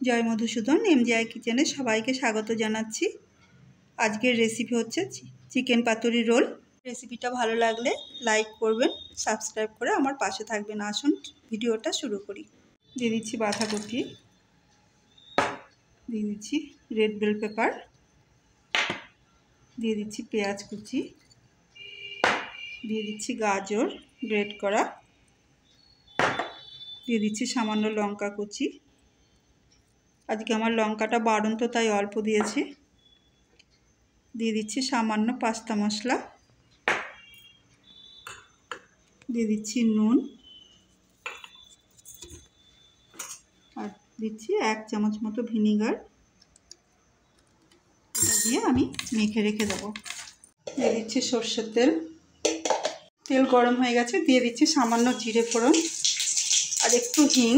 জয় Madhusudan MgI কিচেনে সবাইকে স্বাগত জানাচ্ছি। আজকের রেসিপি হচ্ছে চিকেন পাতুরি রোল। রেসিপিটা ভালো লাগলে লাইক করবেন, সাবস্ক্রাইব করে আমার পাশে থাকবেন। আসুন ভিডিওটা শুরু করি। দিয়ে দিচ্ছি বাঁধাকপি, দিয়ে দিচ্ছি রেড বেল পেপার, দিয়ে দিচ্ছি পেঁয়াজ কুচি, দিয়ে দিচ্ছি গাজর গ্রেট করা, দিয়ে দিচ্ছি সামান্য লঙ্কা কুচি। আজকে আমার লঙ্কাটা বাড়ন্ত তাই অল্প দিয়েছি। দিয়ে দিচ্ছি সামান্য পাস্তা মশলা, দিয়ে দিচ্ছি নুন, আর দিচ্ছি 1 চামচ মতো ভিনিগার। এটা দিয়ে আমি মেখে রেখে দেবো। দিয়ে দিচ্ছি সর্ষের তেল। তেল গরম হয়ে গেছে, দিয়ে দিচ্ছি সামান্য জিরে ফোড়ন আর একটু হিং।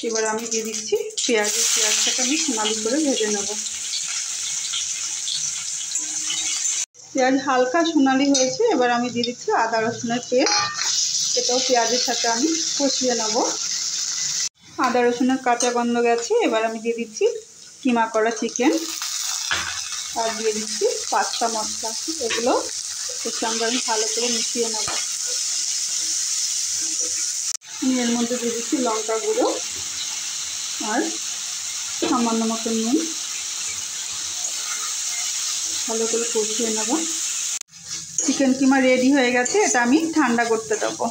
এবার আমি দিয়ে দিচ্ছি পেঁয়াজটাকে আমি সোনালি করে ভেজে নেব। পেঁয়াজ হালকা সোনালি হয়েছে, এবার আমি দিয়ে দিচ্ছি আদা রসুনের পেস্ট। এটাও পেঁয়াজের সাথে আমি কষিয়ে নেব। আদা রসুনের কাঁচা গন্ধ গেছে, এবার আমি দিয়ে দিচ্ছি কিমা করা চিকেন আর দিয়ে দিচ্ছি পাস্তা মশলা। এগুলো এর সঙ্গে আমি ভালো করে মিশিয়ে নেব। এর মধ্যে দিয়ে দিচ্ছি লঙ্কা গুঁড়ো আর সামান্য মতো নুন। ভালো করে কষিয়ে নেব। চিকেন কিমা রেডি হয়ে গেছে, এটা আমি ঠান্ডা করতে দেবো।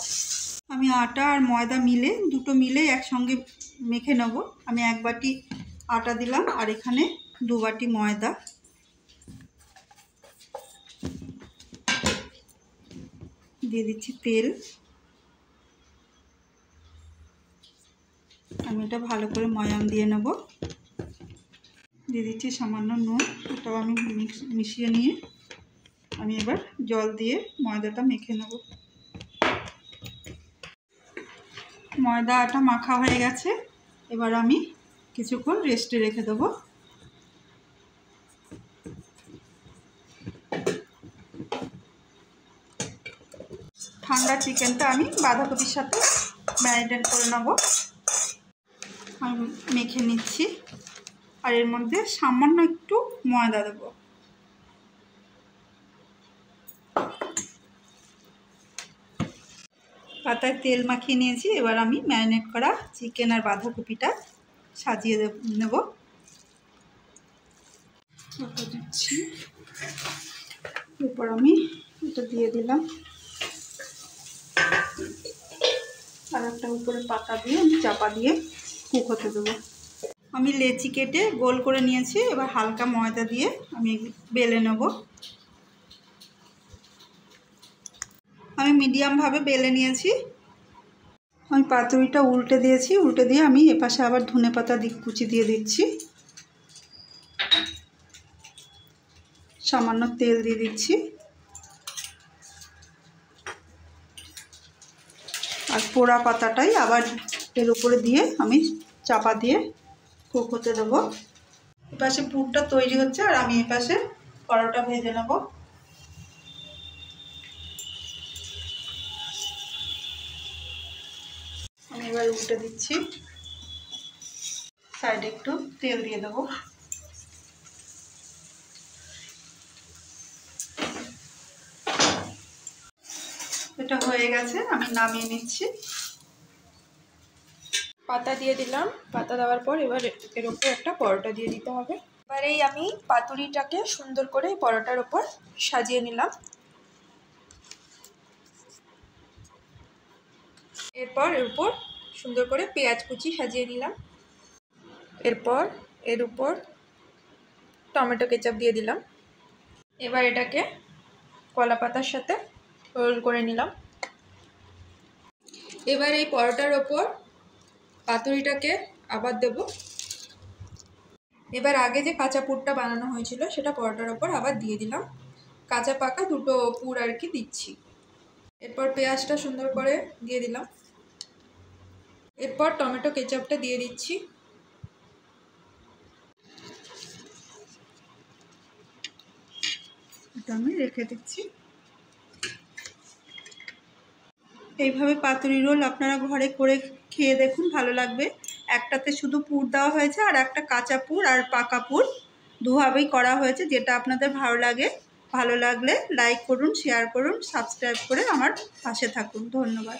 আমি আটা আর ময়দা দুটো মিলে একসঙ্গে মেখে নেব। আমি 1 বাটি আটা দিলাম আর এখানে 2 বাটি ময়দা। দিয়ে দিচ্ছি তেল। আমি এটা ভালো করে ময়াম দিয়ে নেব। দিয়ে দিচ্ছি সামান্য নুন। এটাও আমি মিশিয়ে নিয়ে আমি এবার জল দিয়ে ময়দাটা মেখে নেব। ময়দা আটা মাখা হয়ে গেছে, এবার আমি কিছুক্ষণ রেস্টে রেখে দেবো। ঠান্ডা চিকেনটা আমি বাঁধাকপির সাথে ম্যারিনেট করে নেব। আমি মেখে নিচ্ছি আর এর মধ্যে সামান্য একটু ময়দা দেবো। পাতায় তেল মাখিয়ে নিয়েছি, এবার আমি ম্যারিনেট করা চিকেন আর বাঁধাকপিটা সাজিয়ে নেব। দিচ্ছি, এরপর আমি এটা দিয়ে দিলাম আর একটা উপরে পাতা দিয়ে আমি চাপা দিয়ে কুক হতে দেবো। আমি লেচি কেটে গোল করে নিয়েছি, এবার হালকা ময়দা দিয়ে আমি বেলে নেব। আমি মিডিয়ামভাবে বেলে নিয়েছি। আমি পাতুরিটা উল্টে দিয়েছি, উল্টে দিয়ে আমি এপাশে আবার ধনেপাতা কুচি দিয়ে দিচ্ছি। সামান্য তেল দিয়ে দিচ্ছি আর পোড়া পাতাটাই আবার এর উপরে দিয়ে আমি চাপা দিয়ে কুক হতে দেবো। এপাশে পুরটা তৈরি হচ্ছে আর আমি এপাশে পরোটা ভেজে নেব। আমি এবার উল্টে দিচ্ছি, সাইডে একটু তেল দিয়ে দেবো। এটা হয়ে গেছে, আমি নামিয়ে নিচ্ছি। পাতা দিয়ে দিলাম। পাতা দেওয়ার পর এবার এর উপর একটা পরোটা দিয়ে দিতে হবে। এবার আমি পাতুরিটাকে সুন্দর করে পরোটার উপর সাজিয়ে নিলাম। এরপর এর উপর সুন্দর করে পেঁয়াজ কুচি সাজিয়ে নিলাম। এরপর এর উপর টমেটো কেচাপ দিয়ে দিলাম। এবার এটাকে কলা পাতার সাথে রোল করে নিলাম। এবার এই পরোটার ওপর পাতুরিটাকে আবার দেব। এবার আগে যে কাঁচা পুরটা বানানো হয়েছিল সেটা পরোটার ওপর আবার দিয়ে দিলাম। কাঁচা পাকা দুটো পুর আর কি দিচ্ছি। এরপর পেঁয়াজটা সুন্দর করে দিয়ে দিলাম। এরপর টমেটো কেচাপটা দিয়ে দিচ্ছি। এটা আমি রেখে দিচ্ছি। এইভাবে পাতুরি রোল আপনারা ঘরে করে খেয়ে দেখুন, ভালো লাগবে। একটাতে শুধু পুর দেওয়া হয়েছে আর একটা কাঁচা পুর আর পাকা পুর দুভাবেই করা হয়েছে। যেটা আপনাদের ভালো লাগে, ভালো লাগলে লাইক করুন, শেয়ার করুন, সাবস্ক্রাইব করে আমার পাশে থাকুন। ধন্যবাদ।